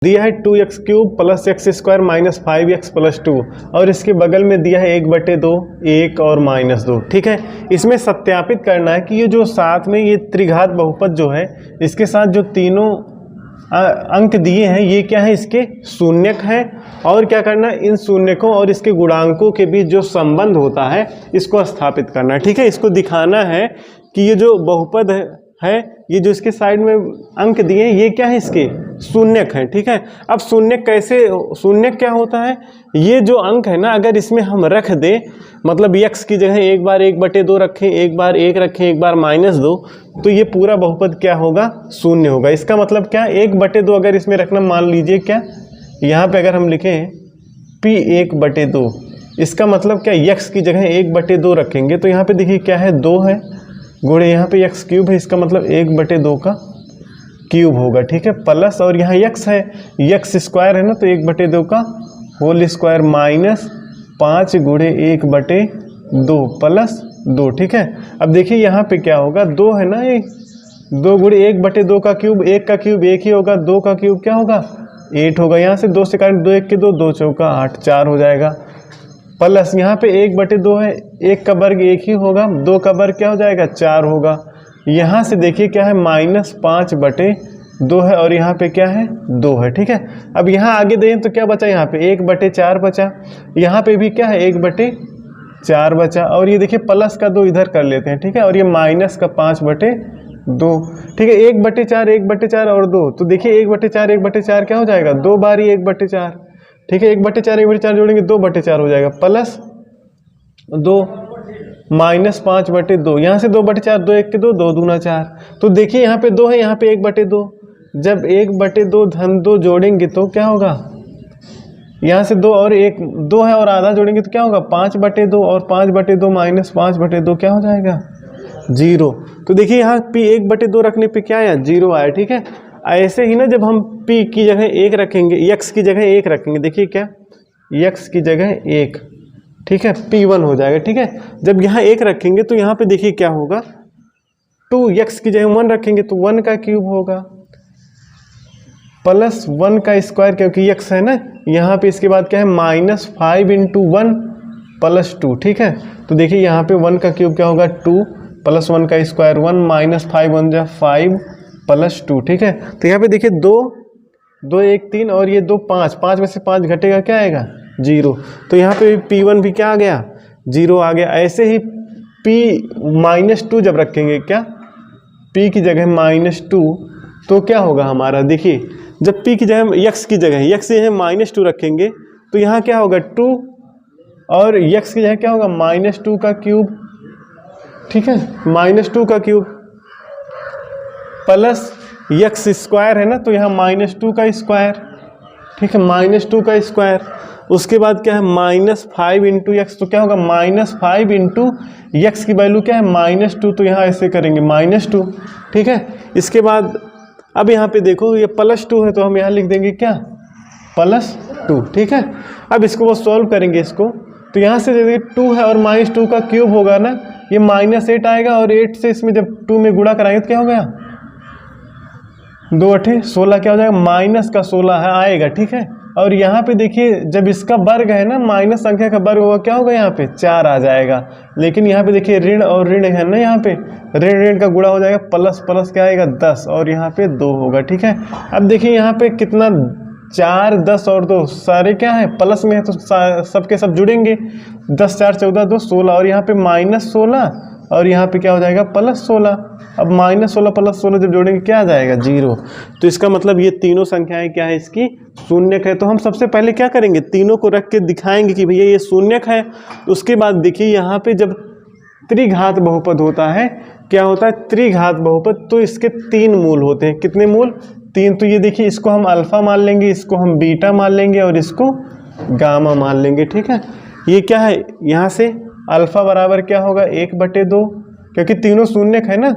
दिया है 2x³ plus x² minus 5x plus 2 और इसके बगल में दिया है 1/2 1 और -2। ठीक है, इसमें सत्यापित करना है कि ये जो साथ में ये त्रिघात बहुपद जो है इसके साथ जो तीनों अंक दिए हैं ये क्या है, इसके शून्यक है। और क्या करना है, इन शून्यकों और इसके गुणांकों के बीच जो संबंध होता है इसको स्थापित करना है। ठीक है, इसको दिखाना है कि ये जो बहुपद है ये जो इसके साइड में अंक दिए हैं ये क्या है, इसके शून्यक है। ठीक है, अब शून्यक कैसे, शून्यक क्या होता है, ये जो अंक है ना अगर इसमें हम रख दें, मतलब x की जगह एक बार 1/2 रखें, एक बार 1 रखें, एक बार -2, तो ये पूरा बहुपद क्या होगा, शून्य होगा। इसका मतलब क्या, 1/2 अगर इसमें रखना, मान लीजिए क्या यहाँ पे अगर हम लिखें p 1/2, इसका मतलब क्या, x की जगह 1/2 रखेंगे तो यहाँ पे देखिए क्या है, 2 है गुणे यहाँ पे x³ है, इसका मतलब 1/2 का क्यूब होगा। ठीक है, प्लस और यहाँ x है, x² है ना तो 1/2 का होल स्क्वायर माइनस 5 गुणे 1/2 प्लस 2। ठीक है, अब देखिए यहाँ पे क्या होगा, 2 है ना, ये 2 गुणे 1/2 का क्यूब, 1 का क्यूब 1 ही होगा, 2 का क्यूब क्या होगा 8 होगा। यहाँ से 2 से काट 2 1 के 2, 2 चौका 8, 4 हो जाएगा। प्लस यहाँ पे 1/2 है, 1 का वर्ग 1 ही होगा, 2 का वर्ग क्या हो जाएगा 4 होगा। यहाँ से देखिए क्या है, -5/2 है और यहाँ पे क्या है 2 है। ठीक है, अब यहाँ आगे दें तो क्या बचा, यहाँ पे 1/4 बचा, यहाँ पे भी क्या है 1/4 बचा, और ये देखिए प्लस का 2 इधर कर लेते हैं। ठीक है, और ये माइनस का 5/2। ठीक है, 1/4 1/4 और 2, तो देखिए 1/4 1/4 क्या हो जाएगा, 2 बार ही 1/4। ठीक है, 1/4 1/4 जोड़ेंगे 2/4 हो जाएगा, प्लस 2 माइनस 5/2, यहाँ से 2/4, 2 1 के 2, 2 दूना 4, तो देखिए यहाँ पे 2 है, यहाँ पे 1/2, जब 1/2 धन 2 जोड़ेंगे तो क्या होगा, यहाँ से 2 और 1 2 है और आधा जोड़ेंगे तो क्या होगा 5/2, और 5/2 माइनस 5/2 क्या हो जाएगा 0। तो देखिए यहाँ p 1/2 रखने पे क्या आया, 0 आया। ठीक है, ऐसे ही ना जब हम p की जगह 1 रखेंगे, x की जगह 1 रखेंगे, देखिए क्या x की जगह 1, ठीक है, p1 हो जाएगा। ठीक है, जब यहाँ 1 रखेंगे तो यहाँ पे देखिए क्या होगा, 2x की जगह 1 रखेंगे तो 1 का क्यूब होगा, प्लस 1 का स्क्वायर, क्योंकि x है ना यहाँ पे, इसके बाद क्या है -5 × 1 + 2। ठीक है, तो देखिए यहाँ पे 1 का क्यूब क्या होगा 2 प्लस 1 का स्क्वायर 1 -5 1 जा 5 + 2। ठीक है, तो यहाँ पे देखिए 2 2 1 3 और ये 2 5, 5 में से 5 घटेगा क्या आएगा 0, तो यहाँ पे p1 भी क्या आ गया 0 आ गया। ऐसे ही p-2 जब रखेंगे, क्या p की जगह -2 तो क्या होगा हमारा, देखिए जब p की जगह x की जगह -2 रखेंगे तो यहाँ क्या होगा 2 और x की जगह क्या होगा -2 का क्यूब। ठीक है, -2 का क्यूब प्लस x² है ना तो यहाँ -2 का स्क्वायर। ठीक है, -2 का स्क्वायर, उसके बाद क्या है -5 × x, तो क्या होगा -5 × x की वैल्यू क्या है -2, तो यहाँ ऐसे करेंगे -2। ठीक है, इसके बाद अब यहाँ पे देखो ये +2 है तो हम यहाँ लिख देंगे क्या +2। ठीक है, अब इसको वो सॉल्व करेंगे इसको, तो यहाँ से देखिए 2 है और -2 का क्यूब होगा ना, ये -8 आएगा और 8 से इसमें जब 2 में गुणा कराएंगे तो क्या हो गया 2 8 16, क्या हो जाएगा माइनस का 16 है आएगा। ठीक है, और यहाँ पे देखिए जब इसका वर्ग है ना, माइनस संख्या का वर्ग होगा क्या होगा यहाँ पे 4 आ जाएगा, लेकिन यहाँ पे देखिए ऋण और ऋण है ना, यहाँ पे ऋण ऋण का गुणा हो जाएगा, प्लस प्लस क्या आएगा 10 और यहाँ पे 2 होगा। ठीक है, अब देखिए यहाँ पे कितना 4 10 और 2 सारे क्या है प्लस में है तो सबके सब जुड़ेंगे, 10 4 14 2 16 और यहाँ पे -16 और यहाँ पे क्या हो जाएगा +16। अब -16 + 16 जब जोड़ेंगे क्या आ जाएगा 0, तो इसका मतलब ये तीनों संख्याएं क्या है इसकी शून्यक है। तो हम सबसे पहले क्या करेंगे, तीनों को रख के दिखाएंगे कि भैया ये शून्यक है। उसके बाद देखिए यहाँ पे जब त्रिघात बहुपद होता है, क्या होता है त्रिघात बहुपद, तो इसके 3 मूल होते हैं। कितने मूल 3, तो ये देखिए इसको हम अल्फा मान लेंगे, इसको हम बीटा मान लेंगे और इसको गामा मान लेंगे। ठीक है, ये क्या है यहाँ से अल्फा बराबर क्या होगा 1/2, क्योंकि तीनों शून्यक है ना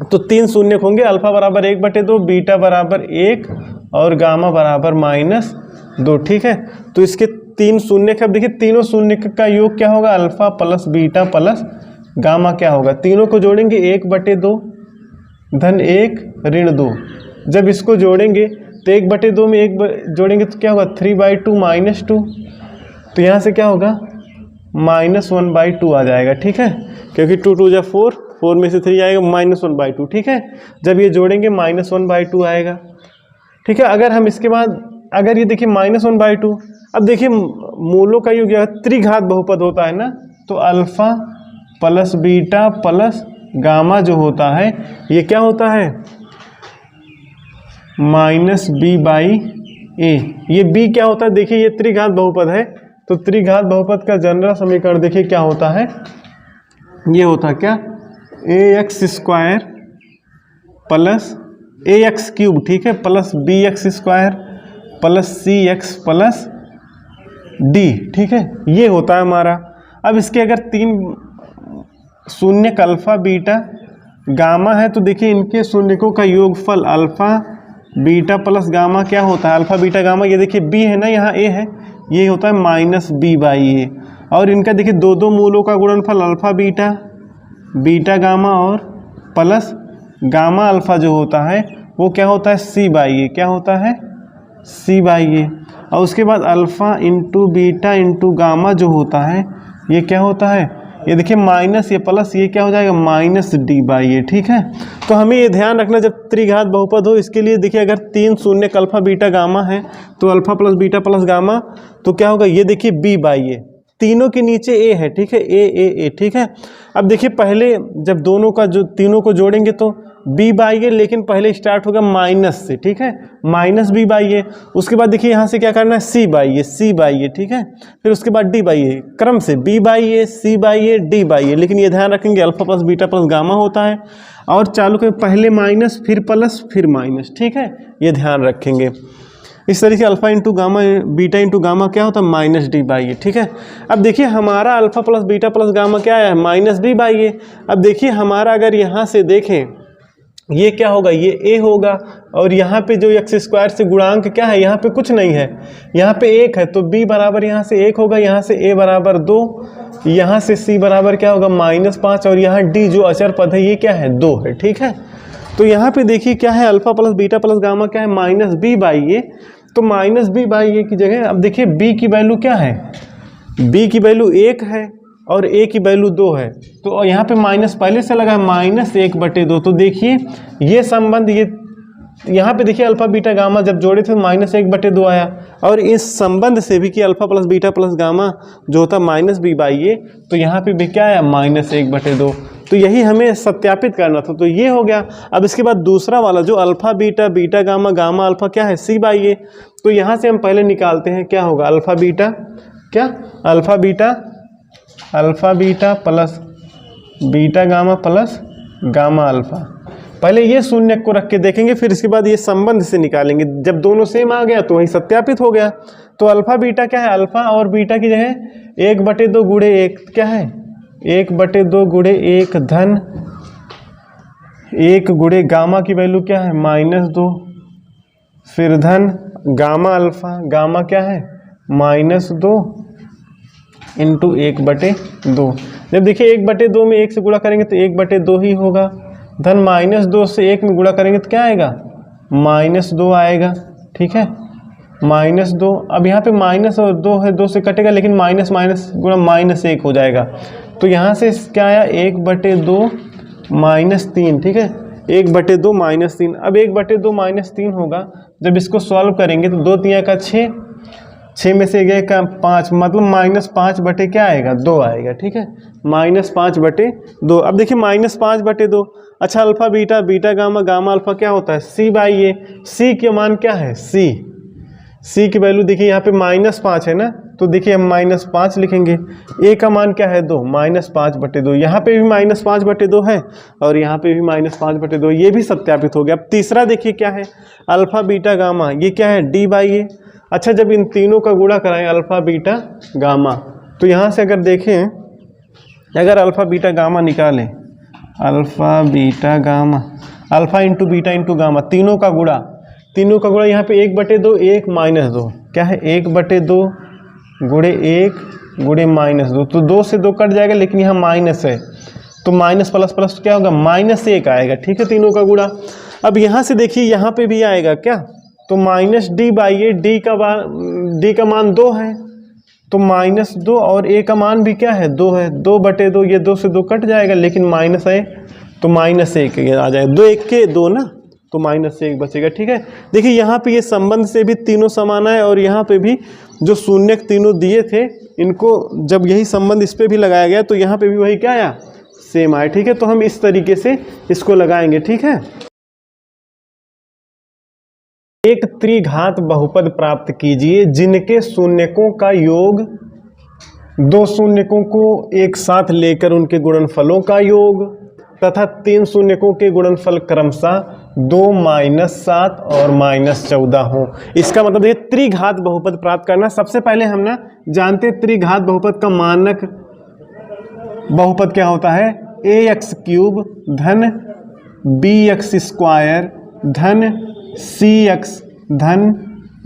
तो 3 शून्यक होंगे, अल्फा बराबर 1/2, बीटा बराबर 1 और गामा बराबर -2। ठीक है, तो इसके 3 शून्यक है। अब देखिए तीनों शून्यक का योग क्या होगा alpha plus beta plus gamma क्या होगा, तीनों को जोड़ेंगे 1/2 धन 1 ऋण 2। जब इसको जोड़ेंगे तो 1/2 में 1 जोड़ेंगे तो क्या होगा 3/2 -2, तो यहाँ से क्या होगा -1/2 आ जाएगा, ठीक है, क्योंकि 2 2 जा 4, 4 में से 3 आएगा -1/2, ठीक है। जब ये जोड़ेंगे -1/2 आएगा, ठीक है। अगर हम इसके बाद अगर ये देखिए -1/2, अब देखिए मूलों का योग त्रिघात बहुपद होता है ना, तो alpha plus beta plus gamma जो होता है ये क्या होता है -b/a। ये b क्या होता है, देखिए ये त्रिघात बहुपद है, तो त्रिघात बहुपद का जनरल समीकरण देखिए क्या होता है, ये होता है क्या ax² प्लस ax³ ठीक है, plus bx² plus cx plus d, ठीक है, ये होता है हमारा। अब इसके अगर 3 शून्यक अल्फा बीटा गामा है तो देखिए इनके शून्यकों का योगफल अल्फा बीटा प्लस गामा क्या होता है, अल्फा बीटा गामा, ये देखिए b है ना, यहाँ a है, ये होता है -b/a। और इनका देखिए 2 मूलों का गुणनफल अल्फा बीटा बीटा गामा और प्लस गामा अल्फा जो होता है वो क्या होता है c/a, क्या होता है c/a। और उसके बाद alpha into beta into gamma जो होता है ये क्या होता है, ये देखिए माइनस ये प्लस ये क्या हो जाएगा -d/a, ठीक है। तो हमें ये ध्यान रखना जब त्रिघात बहुपद हो, इसके लिए देखिए अगर 3 शून्यक अल्फा बीटा गामा है तो alpha plus beta plus gamma तो क्या होगा, ये देखिए b/a, तीनों के नीचे a है, ठीक है, a, ठीक है। अब देखिए पहले जब दोनों का जो तीनों को जोड़ेंगे तो b/a, लेकिन पहले स्टार्ट होगा माइनस से, ठीक है, -b/a। उसके बाद देखिए यहाँ से क्या करना है c/a, ठीक है, फिर उसके बाद d/a, क्रम से b/a, c/a, d/a, लेकिन ये ध्यान रखेंगे alpha plus beta plus gamma होता है, और चालू के पहले माइनस फिर प्लस फिर माइनस, ठीक है, ये ध्यान रखेंगे। इस तरीके से alpha into gamma beta into gamma क्या होता है -d/a, ठीक है। अब देखिए हमारा alpha plus beta plus gamma क्या है -b/a। अब देखिए हमारा अगर यहाँ से देखें ये क्या होगा, ये a होगा, और यहाँ पे जो x² से गुणांक क्या है, यहाँ पे कुछ नहीं है, यहाँ पे 1 है, तो b बराबर यहाँ से 1 होगा, यहाँ से a बराबर 2, यहाँ से c बराबर क्या होगा -5, और यहाँ d जो अचर पद है ये क्या है 2 है, ठीक है। तो यहाँ पे देखिए क्या है alpha plus beta plus gamma क्या है -b/a, तो -b/a की जगह अब देखिए b की वैल्यू क्या है, b की वैल्यू 1 है और a की वैल्यू 2 है, तो यहाँ पे माइनस पहले से लगा है -1/2। तो देखिए ये संबंध ये यहाँ पे देखिए अल्फा बीटा गामा जब जोड़े थे -1/2 आया, और इस संबंध से भी कि alpha plus beta plus gamma जो होता -b/a, तो यहाँ पे भी क्या आया -1/2। तो यही हमें सत्यापित करना था, तो ये हो गया। अब इसके बाद दूसरा वाला जो alpha beta beta gamma gamma alpha क्या है c/a, तो यहाँ से हम पहले निकालते हैं क्या होगा अल्फा बीटा क्या alpha beta plus beta gamma plus gamma alpha. पहले ये शून्य को रख के देखेंगे, फिर इसके बाद ये संबंध से निकालेंगे। जब दोनों सेम आ गया तो वही सत्यापित हो गया। तो अल्फा बीटा क्या है, अल्फा और बीटा की जगह 1/2 गुणे 1 क्या है 1/2 गुणे 1 धन 1 गुणे गामा की वैल्यू क्या है -2, फिर धन गामा अल्फा गामा क्या है -2 इंटू 1/2। जब देखिए 1/2 में 1 से गुणा करेंगे तो 1/2 ही होगा, धन -2 से 1 में गुणा करेंगे तो क्या आएगा -2 आएगा, ठीक है -2। अब यहाँ पे माइनस और 2 है, 2 से कटेगा, लेकिन माइनस माइनस गुणा -1 हो जाएगा। तो यहाँ से क्या आया 1/2 -3, ठीक है 1/2 -3। अब 1/2 -3 होगा, जब इसको सॉल्व करेंगे तो 2 3 का 6, 6 में से गए का 5, मतलब -5 बटे क्या आएगा 2 आएगा, ठीक है -5 बटे 2। अब देखिए -5 बटे 2। अच्छा alpha beta beta gamma gamma alpha क्या होता है c/a। c के मान क्या है c की वैल्यू देखिए यहाँ पे -5 है ना, तो देखिए हम -5 लिखेंगे। a का मान क्या है 2, -5 बटे 2। यहाँ पे भी -5 बटे 2 है और यहाँ पे भी -5 बटे 2, ये भी सत्यापित हो गया। अब तीसरा देखिए क्या है अल्फा बीटा गामा, ये क्या है d/a। अच्छा जब इन तीनों का गुणा कराएं अल्फा बीटा गामा, तो यहाँ से अगर देखें अगर अल्फा बीटा गामा निकालें, alpha beta gamma alpha into beta into gamma तीनों का गुणा यहाँ पे 1/2 1 -2 क्या है 1/2 गुणे 1 गुणे -2, तो 2 से 2 कट जाएगा, लेकिन यहाँ माइनस है तो माइनस प्लस प्लस क्या होगा -1 आएगा, ठीक है तीनों का गुणा। अब यहाँ से देखिए यहाँ पे भी आएगा क्या तो minus D by A, D का मान 2 है तो -2 और ए का मान भी क्या है 2 है, 2/2, ये 2 से 2 कट जाएगा, लेकिन माइनस है तो -1 आ जाएगा, 2 1 के 2 ना, तो -1 बचेगा। ठीक है, देखिए यहाँ पे ये संबंध से भी तीनों समान है और यहाँ पे भी जो शून्य तीनों दिए थे इनको जब यही संबंध इस पे भी लगाया गया तो यहाँ पे भी वही क्या आया, सेम आया। ठीक है, तो हम इस तरीके से इसको लगाएंगे। ठीक है, एक त्रिघात बहुपद प्राप्त कीजिए जिनके शून्यकों का योग, दो शून्यकों को एक साथ लेकर उनके गुणनफलों का योग तथा 3 शून्यकों के गुणनफल क्रमशः 2 -7 और -14 हो। इसका मतलब ये त्रिघात बहुपद प्राप्त करना। सबसे पहले हम ना जानते त्रिघात बहुपद का मानक बहुपद क्या होता है, ax³ धन bx² धन cx धन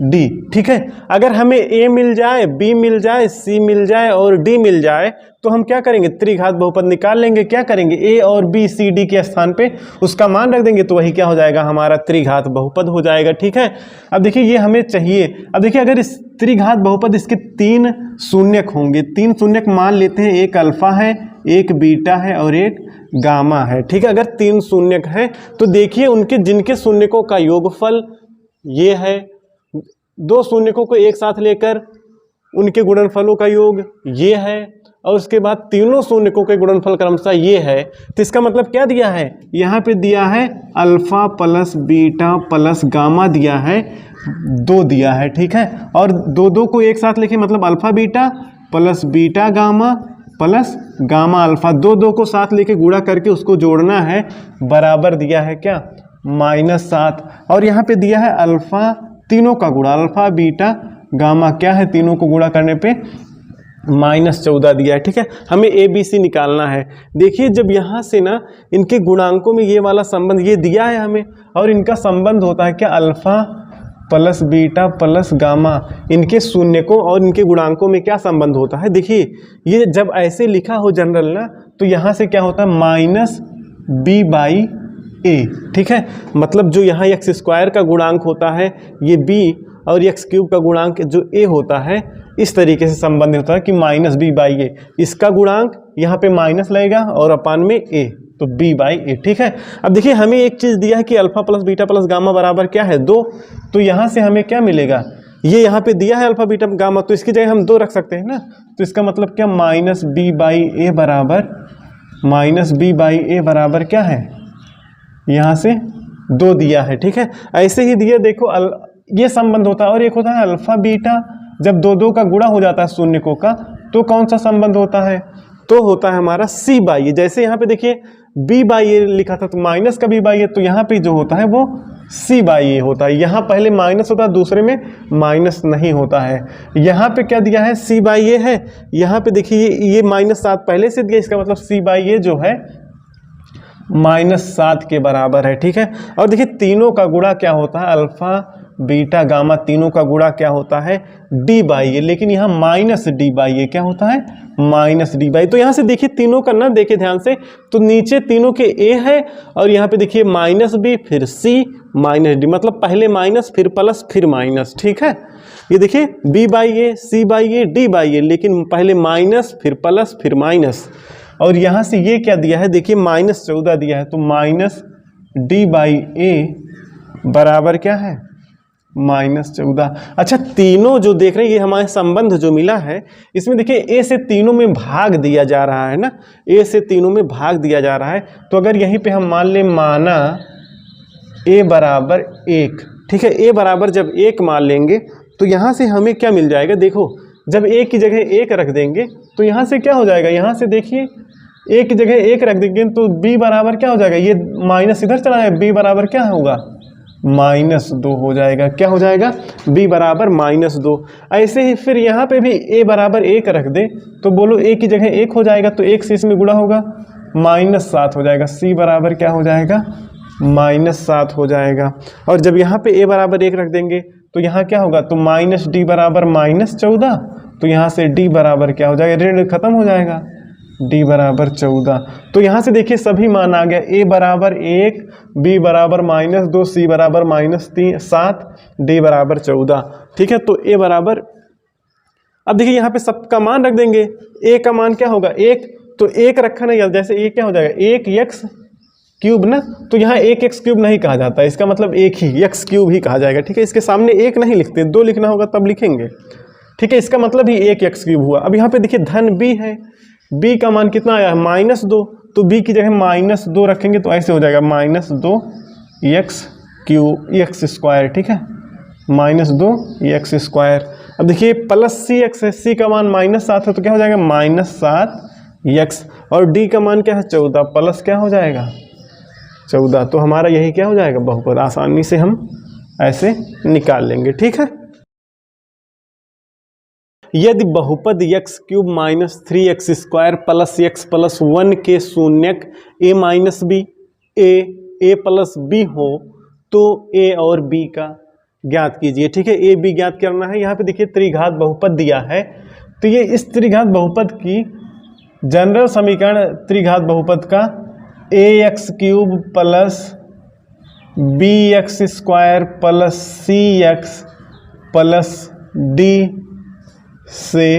d। ठीक है, अगर हमें a मिल जाए, b मिल जाए, c मिल जाए और d मिल जाए तो हम क्या करेंगे, त्रिघात बहुपद निकाल लेंगे। क्या करेंगे, a और b c d के स्थान पे उसका मान रख देंगे तो वही क्या हो जाएगा, हमारा त्रिघात बहुपद हो जाएगा। ठीक है, अब देखिए ये हमें चाहिए। अब देखिए अगर इस त्रिघात बहुपद इसके 3 शून्यक होंगे, 3 शून्यक मान लेते हैं, एक अल्फा है, एक बीटा है और एक गामा है। ठीक है, अगर 3 शून्यक है तो देखिए उनके जिनके शून्यकों का योगफल ये है, 2 शून्यकों को एक साथ लेकर उनके गुणनफलों का योग ये है और उसके बाद तीनों शून्यकों के गुणनफल क्रमशः ये है। तो इसका मतलब क्या दिया है, यहाँ पे दिया है alpha plus beta plus gamma दिया है, 2 दिया है। ठीक है, और 2 को एक साथ लिखे मतलब alpha beta plus beta gamma plus gamma alpha, 2 को साथ लेके गुणा करके उसको जोड़ना है, बराबर दिया है क्या, -7। और यहाँ पे दिया है अल्फा, तीनों का गुणा अल्फा बीटा गामा क्या है, तीनों को गुणा करने पे -14 दिया है। ठीक है, हमें ABC निकालना है। देखिए जब यहाँ से ना इनके गुणांकों में ये वाला संबंध ये दिया है हमें, और इनका संबंध होता है क्या, alpha plus beta plus gamma, इनके शून्यकों और इनके गुणांकों में क्या संबंध होता है। देखिए ये जब ऐसे लिखा हो जनरल ना तो यहाँ से क्या होता है, -b/a। ठीक है, मतलब जो यहाँ x² का गुणांक होता है ये b और x³ का गुणांक जो a होता है, इस तरीके से संबंधित होता है कि -b/a, इसका गुणांक यहाँ पे माइनस लगेगा और अपान में a, तो b/a। ठीक है, अब देखिए हमें एक चीज़ दिया है कि alpha plus beta plus gamma बराबर क्या है, 2, तो यहाँ से हमें क्या मिलेगा, ये यहाँ पे दिया है अल्फा बीटा गामा, तो इसकी जगह हम 2 रख सकते हैं ना, तो इसका मतलब क्या, -b/a बराबर क्या है, यहाँ से 2 दिया है। ठीक है, ऐसे ही दिया, देखो ये संबंध होता है। और एक होता है अल्फा बीटा, जब 2 का गुणा हो जाता है शून्यकों का तो कौन सा संबंध होता है, तो होता है हमारा c/a। जैसे यहाँ पे देखिए b/a लिखा था तो माइनस का b/a, तो यहाँ पे जो होता है वो c/a होता है। यहाँ पहले माइनस होता है, दूसरे में माइनस नहीं होता है। यहाँ पे क्या दिया है, c/a है, यहाँ पे देखिए ये -7 पहले से दिया, इसका मतलब c/a जो है -7 के बराबर है। ठीक है, और देखिए तीनों का गुणा क्या होता है, अल्फा बीटा गामा, तीनों का गुणा क्या होता है, d/a, लेकिन यहाँ -d/a क्या होता है, -d/a। तो यहाँ से देखिए तीनों का ना देखिए ध्यान से, तो नीचे तीनों के a है और यहाँ पे देखिए -b फिर c -d, मतलब पहले माइनस फिर प्लस फिर माइनस। ठीक है, ये देखिए b/a c/a d/a, लेकिन पहले माइनस फिर प्लस फिर माइनस, और यहाँ से ये क्या दिया है, देखिए -14 दिया है, तो -d/a बराबर क्या है, -14। अच्छा, तीनों जो देख रहे हैं ये हमारे संबंध जो मिला है, इसमें देखिए a से तीनों में भाग दिया जा रहा है ना, a से तीनों में भाग दिया जा रहा है। तो अगर यहीं पे हम मान लें, माना a बराबर 1, ठीक है, a बराबर जब 1 मान लेंगे तो यहाँ से हमें क्या मिल जाएगा, देखो जब a की जगह 1 रख देंगे तो यहाँ से क्या हो जाएगा, यहाँ से देखिए a की जगह 1 रख देंगे तो b बराबर क्या हो जाएगा, ये माइनस इधर चला जाएगा, b बराबर क्या होगा, -2 हो जाएगा। क्या हो जाएगा, b बराबर -2। ऐसे ही फिर यहाँ पे भी a बराबर 1 रख दे तो बोलो a की जगह 1 हो जाएगा, तो 1 से इसमें गुणा होगा, -7 हो जाएगा, c बराबर क्या हो जाएगा, -7 हो जाएगा। और जब यहाँ पे a बराबर 1 रख देंगे तो यहाँ क्या होगा, तो -d बराबर -14, तो यहाँ से d बराबर क्या हो जाएगा, ऋण खत्म हो जाएगा, डी बराबर 14। तो यहाँ से देखिए सभी मान आ गया, ए बराबर 1, बी बराबर -2, सी बराबर -7, डी बराबर 14। ठीक है, तो ए बराबर, अब देखिए यहाँ पे सबका मान रख देंगे। ए का मान क्या होगा 1, तो 1 रखा नहीं, जैसे ए क्या हो जाएगा 1x क्यूब ना, तो यहाँ 1x क्यूब नहीं कहा जाता, इसका मतलब एक ही x क्यूब ही कहा जाएगा। ठीक है, इसके सामने 1 नहीं लिखते, 2 लिखना होगा तब लिखेंगे। ठीक है, इसका मतलब ही 1x क्यूब हुआ। अब यहाँ पे देखिए धन b है, b का मान कितना आया है -2, तो b की जगह -2 रखेंगे तो ऐसे हो जाएगा -2x क्यूब x स्क्वायर। ठीक है, -2x स्क्वायर। अब देखिए प्लस cx है, c का मान -7 है तो क्या हो जाएगा -7x, और d का मान क्या है 14, प्लस क्या हो जाएगा 14। तो हमारा यही क्या हो जाएगा बहुपद, आसानी से हम ऐसे निकाल लेंगे। ठीक है, यदि बहुपद x cube -3x square plus x plus 1 के शून्यक a minus B a plus b हो तो a और b का ज्ञात कीजिए। ठीक है, a b ज्ञात करना है। यहाँ पे देखिए त्रिघात बहुपद दिया है, तो ये इस त्रिघात बहुपद की जनरल समीकरण त्रिघात बहुपद का ax cube plus bx square plus cx plus d से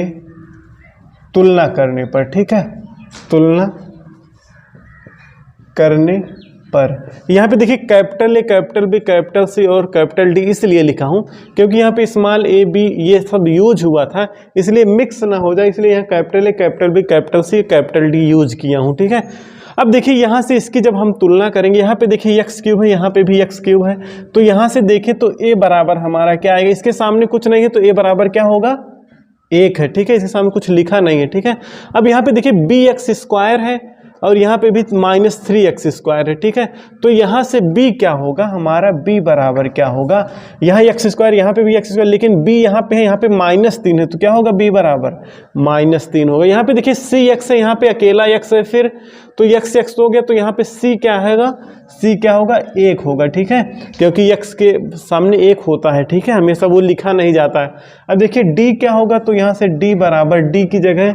तुलना करने पर, ठीक है, तुलना करने पर यहाँ पे देखिए capital A, capital B, capital C और कैपिटल डी इसलिए लिखा हूँ क्योंकि यहाँ पे स्मॉल ए बी ये सब यूज हुआ था, इसलिए मिक्स ना हो जाए, इसलिए यहाँ capital A, capital B, capital C, capital D use किया हूँ। ठीक है, अब देखिए यहाँ से इसकी जब हम तुलना करेंगे, यहाँ पे देखिए एक्स क्यूब है, यहाँ पे भी एक्स क्यूब है, तो यहाँ से देखें तो ए बराबर हमारा क्या आएगा, इसके सामने कुछ नहीं है तो ए बराबर क्या होगा 1 है। ठीक है, इसके सामने कुछ लिखा नहीं है। ठीक है, अब यहाँ पे देखिए बी एक्स स्क्वायर है और यहाँ पे भी -3x स्क्वायर है। ठीक है, तो यहाँ से b क्या होगा हमारा, b बराबर क्या होगा, यहाँ x स्क्वायर, यहाँ पे भी x स्क्वायर, लेकिन b यहाँ पे है, यहाँ पे -3 है, तो क्या होगा b बराबर -3 होगा। यहाँ पे देखिए cx है, यहाँ पे अकेला x है, फिर तो x हो गया, तो यहाँ पे c क्या है, c क्या होगा 1 होगा। ठीक है, क्योंकि x के सामने 1 होता है। ठीक है, हमेशा वो लिखा नहीं जाता है। अब देखिए d क्या होगा, तो यहाँ से d बराबर, d की जगह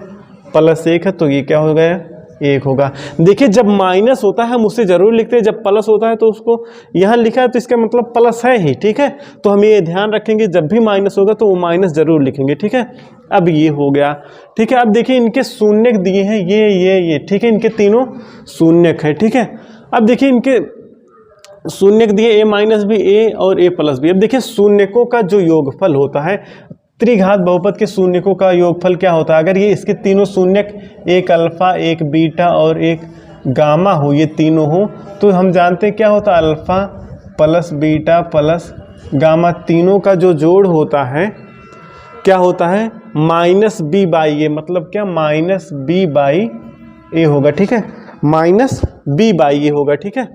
+1 है तो ये क्या हो गया 1 होगा। देखिए जब माइनस होता है हम उसे जरूर लिखते हैं, जब प्लस होता है तो उसको यहाँ लिखा है तो इसका मतलब प्लस है ही। ठीक है, तो हम ये ध्यान रखेंगे जब भी माइनस होगा तो वो माइनस जरूर लिखेंगे। ठीक है, अब ये हो गया। ठीक है, अब देखिए इनके शून्यक दिए हैं ये। ठीक है, इनके तीनों शून्यक है। ठीक है, अब देखिए इनके शून्यक दिए a माइनस बी, a और a प्लस बी। अब देखिए शून्यकों का जो योगफल होता है, त्रिघात बहुपद के शून्यकों का योगफल क्या होता है, अगर ये इसके तीनों शून्यक एक अल्फा, एक बीटा और एक गामा हो, ये तीनों हो, तो हम जानते हैं क्या होता है alpha plus beta plus gamma, तीनों का जो जोड़ होता है क्या होता है -b/a, मतलब क्या -b/a होगा। ठीक है, -b/a होगा। ठीक है,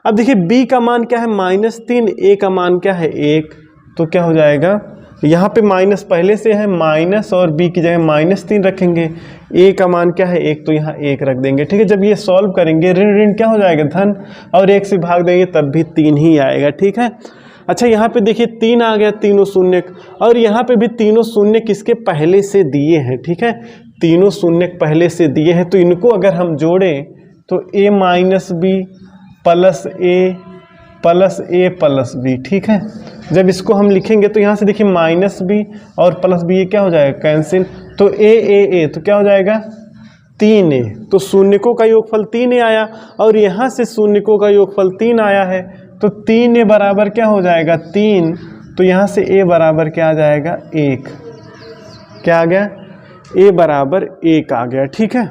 अब देखिए b का मान क्या है -3, a का मान क्या है 1, तो क्या हो जाएगा, यहाँ पे माइनस पहले से है माइनस और b की जगह -3 रखेंगे, a का मान क्या है 1, तो यहाँ 1 रख देंगे। ठीक है, जब ये सॉल्व करेंगे ऋण ऋण क्या हो जाएगा धन, और 1 से भाग देंगे तब भी 3 ही आएगा। ठीक है, अच्छा यहाँ पे देखिए 3 आ गया, तीनों शून्यक, और यहाँ पे भी तीनों शून्यक किसके पहले से दिए हैं। ठीक है, तीनों शून्यक पहले से दिए हैं, तो इनको अगर हम जोड़ें तो a minus B plus a plus B. ठीक है, जब इसको हम लिखेंगे तो यहाँ से देखिए -b और +b ये क्या हो जाएगा कैंसिल, तो a तो क्या हो जाएगा 3a, तो शून्यकों का योगफल 3a आया, और यहाँ से शून्यकों का योगफल 3 आया है, तो 3a बराबर क्या हो जाएगा 3, तो यहाँ से a बराबर क्या आ जाएगा 1, क्या आ गया a बराबर 1 आ गया। ठीक है,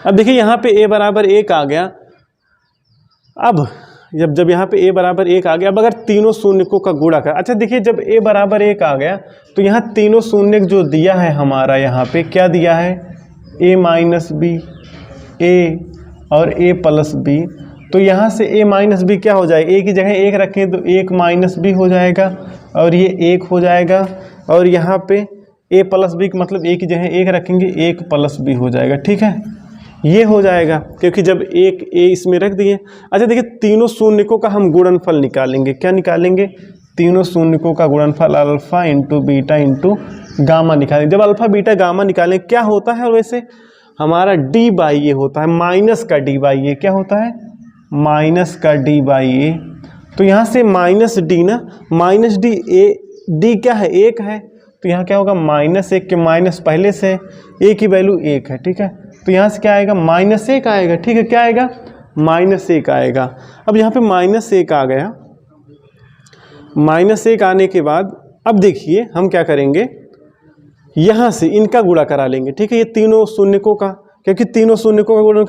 अब देखिए यहाँ पे a बराबर 1 आ गया। अब जब यहाँ पे a बराबर 1 आ गया, अब अगर तीनों शून्यकों का गुणा कर, अच्छा देखिए जब a बराबर 1 आ गया तो यहाँ तीनों शून्यक जो दिया है हमारा, यहाँ पे क्या दिया है a माइनस बी, a और a प्लस बी, तो यहाँ से a माइनस बी क्या हो जाएगा, a की जगह 1 रखें तो 1 माइनस बी हो जाएगा, और ये 1 हो जाएगा, और यहाँ पे a प्लस बी मतलब a की जगह 1 रखेंगे 1 प्लस बी हो जाएगा। ठीक है, ये हो जाएगा क्योंकि जब एक a इसमें रख दिए। अच्छा देखिए तीनों शून्यकों का हम गुणनफल निकालेंगे, क्या निकालेंगे, तीनों शून्यकों का गुणनफल alpha into beta into gamma निकालेंगे। जब अल्फा बीटा गामा निकालें क्या होता है, वैसे हमारा डी बाई ए होता है, माइनस का डी बाई ए क्या होता है, माइनस का डी बाई ए। तो यहाँ से माइनस डी ना, माइनस डी, ए डी क्या है, 1 है, तो यहाँ क्या होगा -1 के माइनस पहले से ए की वैल्यू 1 है, ठीक है। तो यहाँ से क्या आएगा, -1 आएगा, ठीक है। क्या आएगा, -1 आएगा। अब यहाँ पे -1 आ गया। -1 आने के बाद अब देखिए हम क्या करेंगे, यहाँ से इनका गुणा करा लेंगे, ठीक है। ये तीनों शून्यकों का, क्योंकि तीनों शून्यकों का गुणन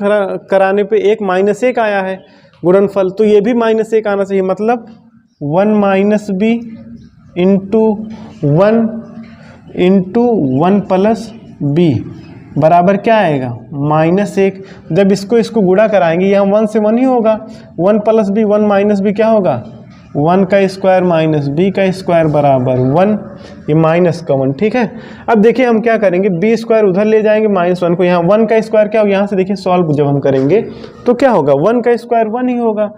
कराने पे एक -1 आया है गुणनफल, तो ये भी -1 आना चाहिए। मतलब 1 - b इंटू 1 प्लस b बराबर क्या आएगा, -1। जब इसको गुणा कराएंगे, यहाँ 1 से 1 ही होगा, 1 प्लस b 1 माइनस b क्या होगा, 1 का स्क्वायर माइनस b का स्क्वायर बराबर 1, ये माइनस का 1, ठीक है। अब देखिए हम क्या करेंगे, b स्क्वायर उधर ले जाएंगे, -1 को यहाँ 1 का स्क्वायर क्या होगा, यहाँ से देखिए सॉल्व जब हम करेंगे तो क्या होगा, 1 का स्क्वायर 1 ही होगा,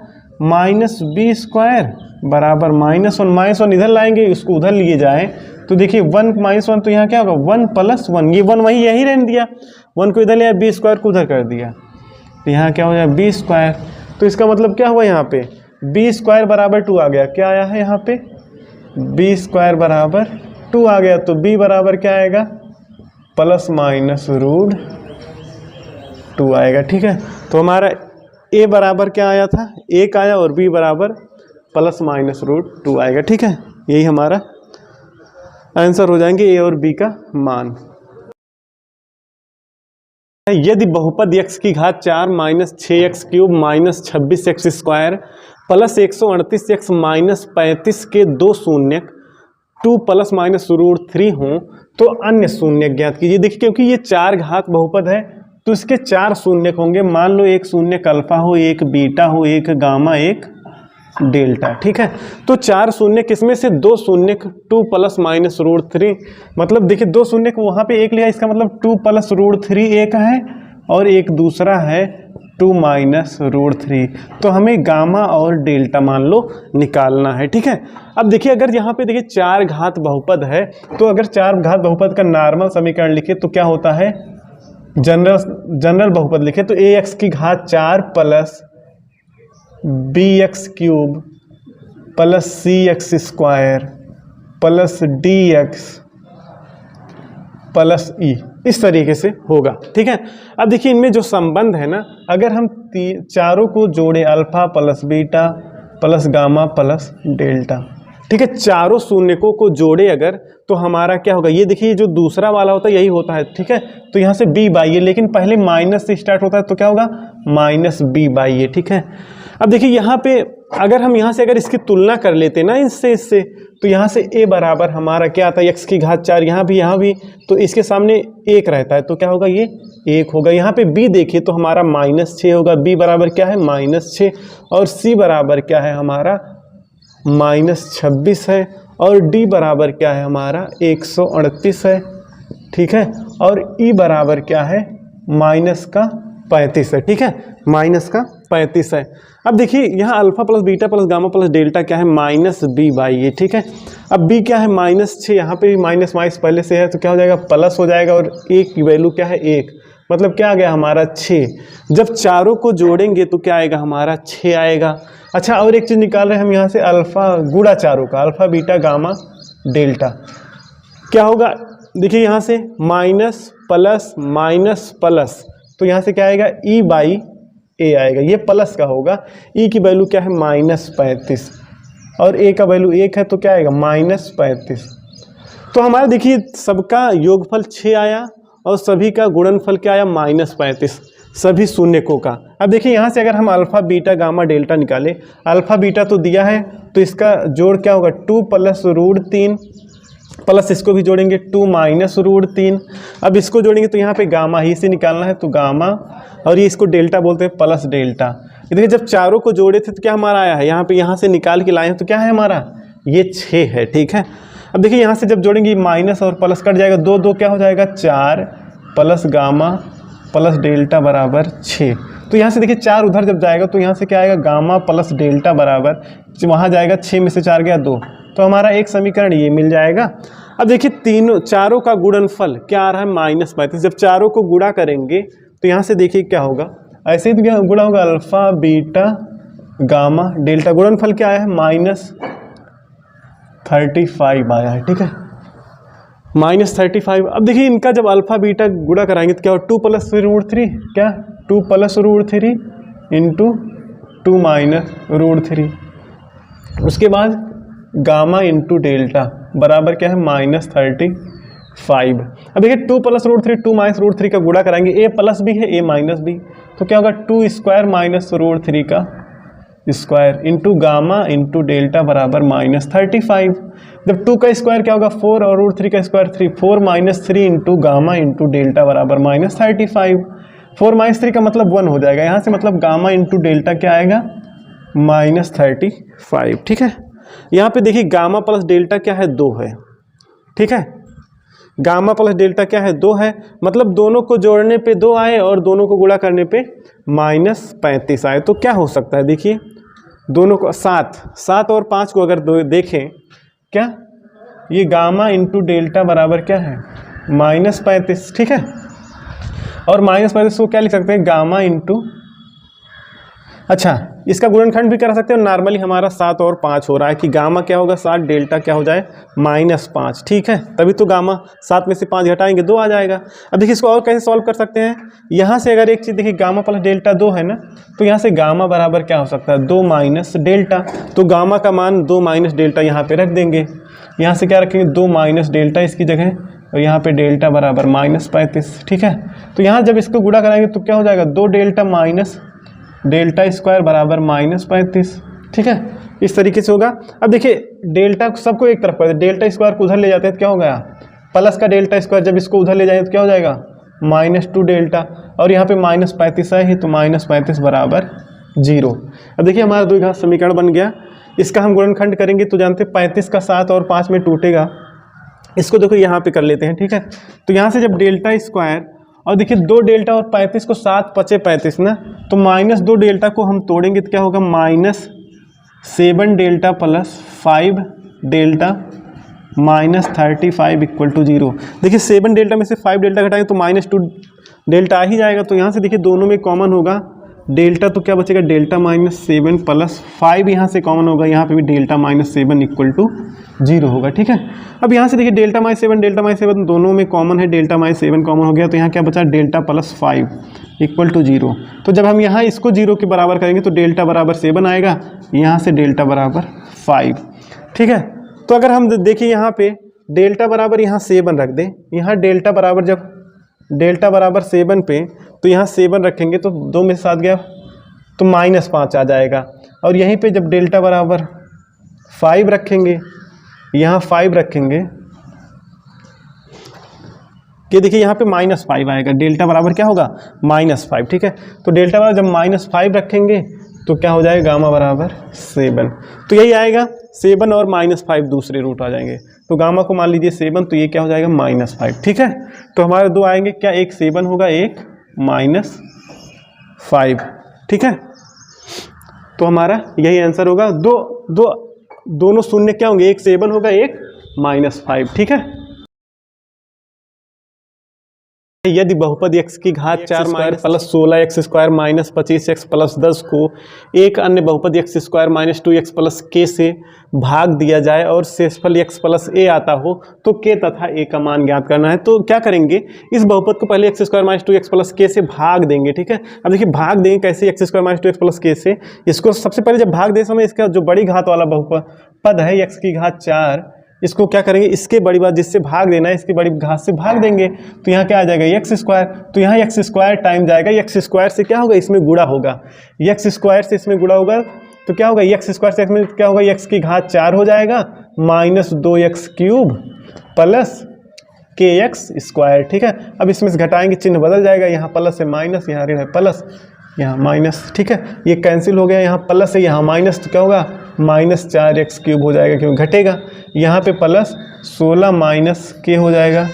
माइनस b स्क्वायर बराबर -1 इधर लाएंगे, इसको उधर लिए जाए तो देखिए 1 -1 तो यहाँ क्या होगा, 1 प्लस 1, ये 1 वहीं यही रहने दिया, 1 को इधर लिया, b स्क्वायर को उधर कर दिया, तो यहाँ क्या हो जाए b स्क्वायर। तो इसका मतलब क्या हुआ, यहाँ पे b स्क्वायर बराबर 2 आ गया, क्या आया है यहाँ पे, b स्क्वायर बराबर 2 आ गया। तो b बराबर क्या आएगा, ±√2 आएगा, ठीक है। तो हमारा a बराबर क्या आया था, 1 आया, और b बराबर ±√2 आएगा, ठीक है। यही हमारा आंसर हो जाएंगे a और b का मान। यदि बहुपद x की घात 4 -6x³ -26x² प्लस 138x -35 के दो शून्यक 2 ± √3 हों तो अन्य शून्यक ज्ञात कीजिए। देखिए क्योंकि ये 4 घात बहुपद है तो इसके 4 शून्यक होंगे। मान लो एक शून्यक अल्फा हो, एक बीटा हो, एक गामा, एक डेल्टा, ठीक है। तो 4 शून्य किसमें से 2 शून्यक 2 ± √3, मतलब देखिए 2 शून्यक वहाँ पे एक लिया, इसका मतलब 2 + √3 एक है और एक दूसरा है 2 - √3। तो हमें गामा और डेल्टा मान लो निकालना है, ठीक है। अब देखिए अगर यहाँ पे देखिए 4 घात बहुपद है तो अगर 4 घात बहुपद का नॉर्मल समीकरण लिखे तो क्या होता है, जनरल बहुपद लिखे तो ax की घात 4 plus bx³ plus cx² plus dx plus e, इस तरीके से होगा, ठीक है। अब देखिए इनमें जो संबंध है ना, अगर हम चारों को जोड़े, alpha plus beta plus gamma plus delta, ठीक है, चारों शून्यकों को जोड़े अगर, तो हमारा क्या होगा, ये देखिए जो दूसरा वाला होता है यही होता है, ठीक है। तो यहाँ से b/a, लेकिन पहले माइनस से स्टार्ट होता है तो क्या होगा, -b/a, ठीक है। अब देखिए यहाँ पे अगर हम यहाँ से अगर इसकी तुलना कर लेते ना इससे, तो यहाँ से a बराबर हमारा क्या आता है, x की घात 4, यहाँ भी, तो इसके सामने 1 रहता है तो क्या होगा, ये 1 होगा। यहाँ पे b देखिए तो हमारा -6 होगा, b बराबर क्या है, -6, और c बराबर क्या है हमारा -26 है, और d बराबर क्या है हमारा 138 है, ठीक है, और e बराबर क्या है -35 है, ठीक है, -35 है। अब देखिए यहाँ alpha plus beta plus gamma plus delta क्या है, -b/a, ठीक है। अब b क्या है -6, यहाँ पे भी माइनस पहले से है तो क्या हो जाएगा, प्लस हो जाएगा, और a की वैल्यू क्या है 1, मतलब क्या आ गया हमारा 6। जब चारों को जोड़ेंगे तो क्या आएगा हमारा 6 आएगा। अच्छा और एक चीज़ निकाल रहे हैं हम यहाँ से, अल्फा गुणा चारों का, अल्फा बीटा गामा डेल्टा, क्या होगा, देखिए यहाँ से माइनस प्लस माइनस प्लस, तो यहाँ से क्या आएगा e/a आएगा, ये प्लस का होगा। e की वैल्यू क्या है -35 और a का वैल्यू 1 है तो क्या आएगा -35। तो हमारा देखिए सबका योगफल 6 आया और सभी का गुणनफल क्या आया -35, सभी शून्यकों का। अब देखिए यहाँ से अगर हम अल्फा बीटा गामा डेल्टा निकालें, अल्फा बीटा तो दिया है तो इसका जोड़ क्या होगा 2 + √3 प्लस इसको भी जोड़ेंगे 2 - √3। अब इसको जोड़ेंगे तो यहाँ पे गामा ही से निकालना है तो गामा, और ये इसको डेल्टा बोलते हैं प्लस डेल्टा। देखिए जब चारों को जोड़े थे तो क्या हमारा आया है, यहाँ से निकाल के लाए हैं तो क्या है हमारा, ये 6 है, ठीक है। अब देखिए यहाँ से जब जोड़ेंगे माइनस और प्लस कट जाएगा, 2 क्या हो जाएगा 4 प्लस गामा प्लस डेल्टा बराबर 6। तो यहाँ से देखिए 4 उधर जब जाएगा तो यहाँ से क्या आएगा, गामा प्लस डेल्टा बराबर, वहाँ जाएगा 6 में से 4 गया 2, तो हमारा एक समीकरण ये मिल जाएगा। अब देखिए चारों का गुणनफल क्या आ रहा है -35। जब चारों को गुणा करेंगे तो यहाँ से देखिए क्या होगा, ऐसे ही गुणा होगा अल्फा बीटा गामा डेल्टा, गुणनफल क्या आया है -35 आया है, ठीक है -35। अब देखिए इनका जब अल्फा बीटा गुणा कराएंगे तो क्या हो 2 + √3 क्या 2 + √3 इंटू 2 - √3, उसके बाद गामा इंटू डेल्टा बराबर क्या है -35। अब देखिए 2 + √3 2 - √3 का गुणा कराएंगे, a प्लस भी है a माइनस भी, तो क्या होगा 2² - √3 का square into gamma into delta बराबर -35। जब 2 का स्क्वायर क्या होगा 4 और √3 का square 3, 4 - 3 into gamma into delta बराबर -35। 4 - 3 का मतलब 1 हो जाएगा यहाँ से, मतलब गामा इंटू डेल्टा क्या आएगा -35, ठीक है। यहाँ पे देखिए गामा प्लस डेल्टा क्या है 2 है, ठीक है, गामा प्लस डेल्टा क्या है 2 है, मतलब दोनों को जोड़ने पे 2 आए और दोनों को गुणा करने पे -35 आए। तो क्या हो सकता है देखिए दोनों को 7 और 5 को अगर देखें क्या ये गामा इंटू डेल्टा बराबर क्या है -35, ठीक है, और -35 को क्या लिख सकते हैं गामा इंटू, अच्छा इसका गुणनखंड भी कर सकते हैं, नॉर्मली हमारा 7 और 5 हो रहा है कि गामा क्या होगा 7 डेल्टा क्या हो जाए -5, ठीक है, तभी तो गामा 7 में से 5 घटाएंगे 2 आ जाएगा। अब देखिए इसको और कैसे सॉल्व कर सकते हैं, यहाँ से अगर एक चीज़ देखिए गामा प्लस डेल्टा 2 है ना, तो यहाँ से गामा बराबर क्या हो सकता है 2 - डेल्टा, तो गामा का मान 2 - डेल्टा यहाँ पे रख देंगे, यहाँ से क्या रखेंगे 2 - डेल्टा इसकी जगह, और यहाँ पे डेल्टा बराबर -35, ठीक है। तो यहाँ जब इसको गुणा कराएंगे तो क्या हो जाएगा 2 डेल्टा माइनस डेल्टा स्क्वायर बराबर -35, ठीक है, इस तरीके से होगा। अब देखिए डेल्टा सबको एक तरफ कर दे, डेल्टा स्क्वायर को उधर ले जाते हैं तो क्या हो गया प्लस का डेल्टा स्क्वायर, जब इसको उधर ले जाएंगे तो क्या हो जाएगा -2 डेल्टा, और यहाँ पे -35 है ही तो -35 बराबर 0। अब देखिए हमारा द्विघात समीकरण बन गया। इसका हम गुणनखंड करेंगे तो जानते हैं 35 का 7 और 5 में टूटेगा, इसको देखो यहाँ पे कर लेते हैं, ठीक है। तो यहाँ से जब डेल्टा स्क्वायर और देखिए 2 डेल्टा और 35 को 7 × 5 = 35 ना, तो -2 डेल्टा को हम तोड़ेंगे तो क्या होगा -7 डेल्टा प्लस 5 डेल्टा -35 = 0। देखिए 7 डेल्टा में से 5 डेल्टा घटाएंगे तो -2 डेल्टा आ ही जाएगा, तो यहाँ से देखिए दोनों में कॉमन होगा डेल्टा, तो क्या बचेगा डेल्टा -7 प्लस 5 यहाँ से कॉमन होगा, यहाँ पे भी डेल्टा -7 = 0 होगा, ठीक है। अब यहाँ से देखिए डेल्टा -7 दोनों में कॉमन है, डेल्टा -7 कॉमन हो गया, तो यहाँ क्या बचा डेल्टा प्लस 5 = 0। तो जब हम यहाँ इसको 0 के बराबर करेंगे तो डेल्टा बराबर 7 आएगा, यहाँ से डेल्टा बराबर 5, ठीक है। तो अगर हम देखिए यहाँ पे डेल्टा बराबर यहाँ 7 रख दें, यहाँ डेल्टा बराबर जब डेल्टा बराबर 7 पे, तो यहाँ 7 रखेंगे तो 2 में से 7 गया तो -5 आ जाएगा, और यहीं पे जब डेल्टा बराबर 5 रखेंगे, यहाँ 5 रखेंगे कि देखिए यहाँ पे -5 आएगा, डेल्टा बराबर क्या होगा -5, ठीक है। तो डेल्टा बराबर जब -5 रखेंगे तो क्या हो जाएगा गामा बराबर 7, तो यही आएगा 7 और -5 दूसरे रूट आ जाएंगे, तो गामा को मान लीजिए 7, तो ये क्या हो जाएगा -5, ठीक है। तो हमारे 2 आएंगे क्या, एक 7 होगा एक -5, ठीक है। तो हमारा यही आंसर होगा, दोनों शून्य क्या होंगे, एक 7 होगा एक -5, ठीक है। यदि बहुपद x की घात 4 plus 16x square minus 25x plus 10 को एक अन्य बहुपद x square minus 2x plus k से भाग दिया जाए और शेषफल x प्लस a आता हो तो k तथा a का मान ज्ञात करना है। तो क्या करेंगे, इस बहुपद को पहले x square minus 2x plus k से भाग देंगे, ठीक है। अब देखिए भाग देंगे कैसे, x square minus 2x plus k से, इसको सबसे पहले जब भाग दे समय इसका जो बड़ी घात वाला बहुपद है x की घात 4, इसको क्या करेंगे, इसके बड़ी बात जिससे भाग देना है इसकी बड़ी घात से भाग देंगे, तो यहाँ क्या आ जाएगा एक्स स्क्वायर, तो यहाँ एक्स स्क्वायर टाइम जाएगा, एक्स स्क्वायर से क्या होगा इसमें गुणा होगा, एक्स स्क्वायर से इसमें गुणा होगा तो क्या होगा एक्स स्क्वायर से इसमें क्या होगा, एक्स की घात 4 हो जाएगा माइनस 2x क्यूब प्लस के एक्स स्क्वायर, ठीक है। अब इसमें से घटाएंगे चिन्ह बदल जाएगा, यहाँ प्लस है माइनस, यहाँ ऋण है प्लस, यहाँ माइनस, ठीक है। ये कैंसिल हो गया, यहाँ प्लस है यहाँ माइनस, तो क्या होगा माइनस 4x क्यूब हो जाएगा क्योंकि घटेगा, यहाँ पे प्लस 16 माइनस के हो जाएगा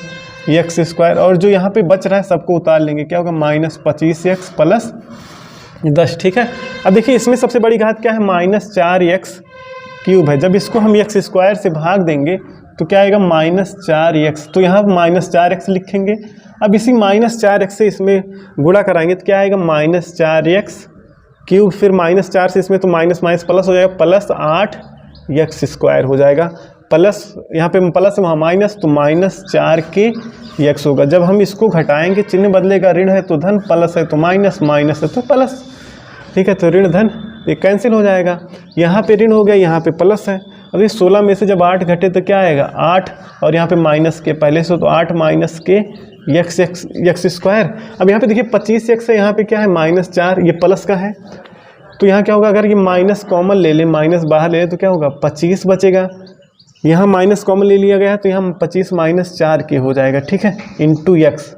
एक्स स्क्वायर, और जो यहाँ पे बच रहा है सबको उतार लेंगे, क्या होगा माइनस 25x प्लस 10, ठीक है। अब देखिए इसमें सबसे बड़ी घात क्या है माइनस 4x क्यूब है। जब इसको हम एक्स स्क्वायर से भाग देंगे तो क्या आएगा -4x। तो यहाँ -4x लिखेंगे। अब इसी -4x से इसमें गुणा कराएंगे तो क्या आएगा -4x क्यूब, फिर -4 से इसमें तो माइनस माइनस प्लस हो जाएगा, +8x² हो जाएगा। प्लस यहाँ पे प्लस वहाँ माइनस, तो -4kx होगा। जब हम इसको घटाएंगे चिन्ह बदलेगा, ऋण है तो धन, प्लस है तो माइनस, माइनस है तो प्लस। ठीक है, तो ऋण धन ये कैंसिल हो जाएगा। यहाँ पे ऋण हो गया, यहाँ पे प्लस है। अब ये 16 में से जब 8 घटे तो क्या आएगा 8, और यहाँ पे माइनस के पहले से तो 8 - k x²। अब यहाँ पे देखिए 25x है, यहाँ पे क्या है -4, ये प्लस का है। तो यहाँ क्या होगा, अगर ये माइनस कॉमन ले ले, माइनस बाहर ले ले तो क्या होगा 25 बचेगा। यहाँ माइनस कॉमन ले लिया गया है तो यहाँ 25 - 4k हो जाएगा। ठीक है, इंटू x।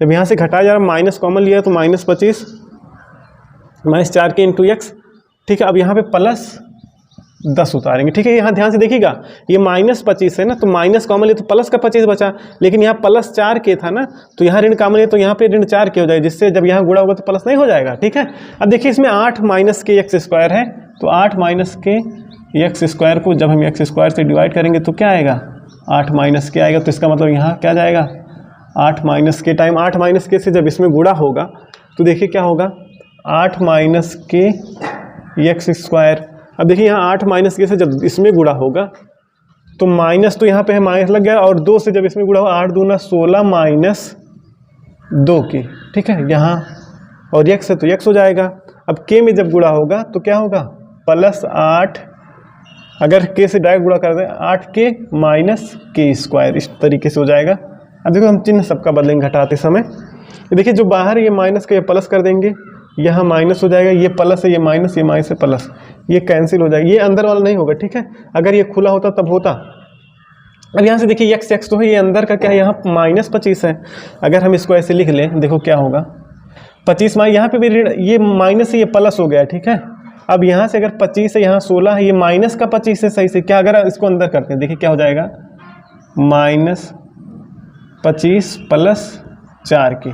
जब यहाँ से घटाया जा रहा माइनस कॉमन लिया तो -25 - 4k इंटू x। ठीक है, अब यहाँ पे +10 उतारेंगे। ठीक है, यहाँ ध्यान से देखिएगा, ये -25 है ना, तो माइनस कॉमन ले तो प्लस का 25 बचा, लेकिन यहाँ +4k था ना, तो यहाँ ऋण कॉमन है तो यहाँ पे ऋण 4k हो जाएगा, जिससे जब यहाँ गुणा होगा तो प्लस नहीं हो जाएगा। ठीक है, अब देखिए इसमें 8 - k x² है, तो 8 - k x² को जब हम x² से डिवाइड करेंगे तो क्या आएगा 8 - k आएगा। तो इसका मतलब यहाँ क्या जाएगा 8 - k टाइम 8 - k से जब इसमें गुणा होगा तो देखिए क्या होगा 8 - k x²। अब देखिए यहाँ 8 - k से जब इसमें गुणा होगा तो माइनस, तो यहाँ पे है माइनस लग गया, और 2 से जब इसमें गुणा होगा 8 × 2 = 16 - 2k। ठीक है, यहाँ और x है तो x हो जाएगा। अब k में जब गुणा होगा तो क्या होगा +8, अगर k से डायरेक्ट गुणा कर दें 8k - k², इस तरीके से हो जाएगा। अब देखो हम चिन्ह सबका बदलेंगे घटाते समय। देखिए जो बाहर ये माइनस का ये प्लस कर देंगे, यहाँ माइनस हो जाएगा, ये प्लस है, ये माइनस है प्लस, ये कैंसिल हो जाएगा, ये अंदर वाला नहीं होगा। ठीक है, अगर ये खुला होता तब होता। अब यहाँ से देखिए x तो है, ये अंदर का क्या है, यहाँ -25 है। अगर हम इसको ऐसे लिख लें, देखो क्या होगा 25 यहाँ पे भी ये माइनस है, ये प्लस हो गया। ठीक है, अब यहाँ से अगर 25 है, यहाँ 16 है, ये माइनस का 25 है सही से। क्या अगर इसको अंदर करते हैं, देखिए क्या हो जाएगा -25 + 4k।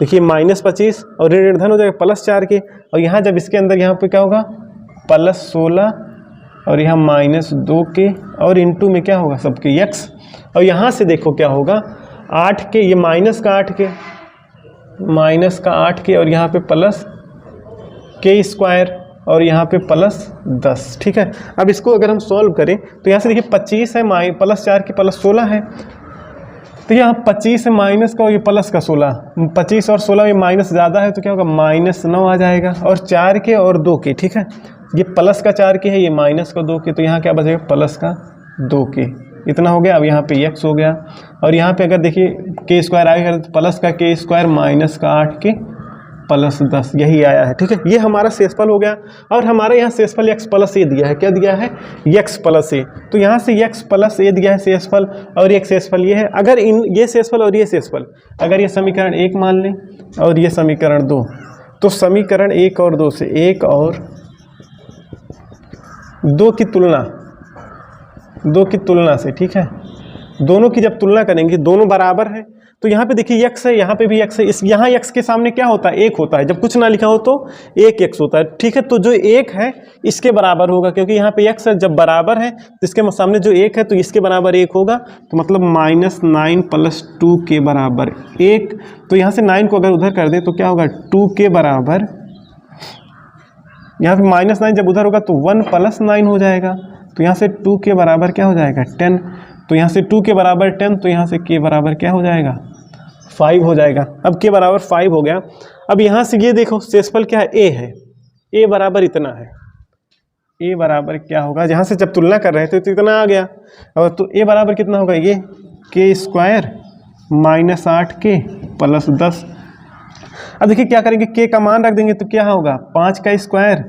देखिए -25 और ऋण धन हो जाएगा +4k, और यहाँ जब इसके अंदर यहाँ पे क्या होगा +16 और यहाँ -2k, और इंटू में क्या होगा सबके x। और यहाँ से देखो क्या होगा 8k, ये -8k और यहाँ पे +k², और यहाँ पे +10। ठीक है, अब इसको अगर हम सॉल्व करें तो यहाँ से देखिए 25 है +4k +16 है, तो यहाँ 25 है माइनस का और ये प्लस का 16, 25 और 16 ये माइनस ज़्यादा है तो क्या होगा -9 आ जाएगा, और 4k और 2k। ठीक है, ये प्लस का 4k है, ये माइनस का 2k, तो यहाँ क्या बचेगा प्लस का 2k, इतना हो गया। अब यहाँ पे x हो गया, और यहाँ पे अगर देखिए k² आएगा तो प्लस का k² माइनस का 8k +10, यही आया है। ठीक है, ये हमारा शेषफल हो गया। और हमारे यहाँ शेषफल x + a दिया है, क्या दिया है x + a, तो यहाँ से x + a दिया है शेषफल, और एक शेषफल ये है। अगर ये शेषफल और ये शेषफल, अगर ये समीकरण 1 मान लें और ये समीकरण 2, तो समीकरण 1 और 2 से 1 और 2 की तुलना से, ठीक है, दोनों की जब तुलना करेंगे दोनों बराबर है, तो यहाँ पे देखिए x है, यहाँ पे भी x है, इस यहाँ x के सामने क्या होता है 1 होता है, जब कुछ ना लिखा हो तो 1 x होता है। ठीक है, तो जो 1 है इसके बराबर होगा, क्योंकि यहाँ पे x है, जब बराबर है तो इसके सामने जो 1 है तो इसके बराबर 1 होगा, तो मतलब -9 + 2 के बराबर 1। तो यहाँ से 9 को अगर उधर कर दें तो क्या होगा 2 के बराबर, यहाँ पे -9 जब उधर होगा तो 1 + 9 हो जाएगा, तो यहाँ से 2 के बराबर क्या हो जाएगा 10। तो यहाँ से 2 के बराबर 10, तो यहाँ से k बराबर क्या हो जाएगा 5 हो जाएगा। अब k बराबर 5 हो गया। अब यहाँ से ये देखो शेषफल क्या है a है, a बराबर इतना है, a बराबर क्या होगा, यहाँ से जब तुलना कर रहे थे तो इतना आ गया, और तो a बराबर कितना होगा ये k² -8k + 10। अब देखिए क्या करेंगे, k का मान रख देंगे तो क्या होगा 5 का स्क्वायर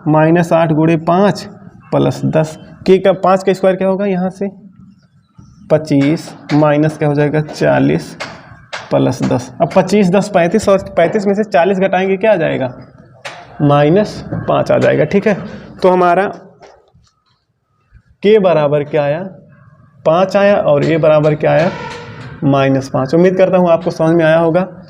-8 × 5 + 10। k का 5 का स्क्वायर क्या होगा, यहाँ से 25 माइनस क्या हो जाएगा 40 + 10। अब 25 10 35, और 35 में से 40 घटाएंगे क्या आ जाएगा -5 आ जाएगा। ठीक है, तो हमारा k बराबर क्या आया 5 आया, और a बराबर क्या आया -5। उम्मीद करता हूँ आपको समझ में आया होगा।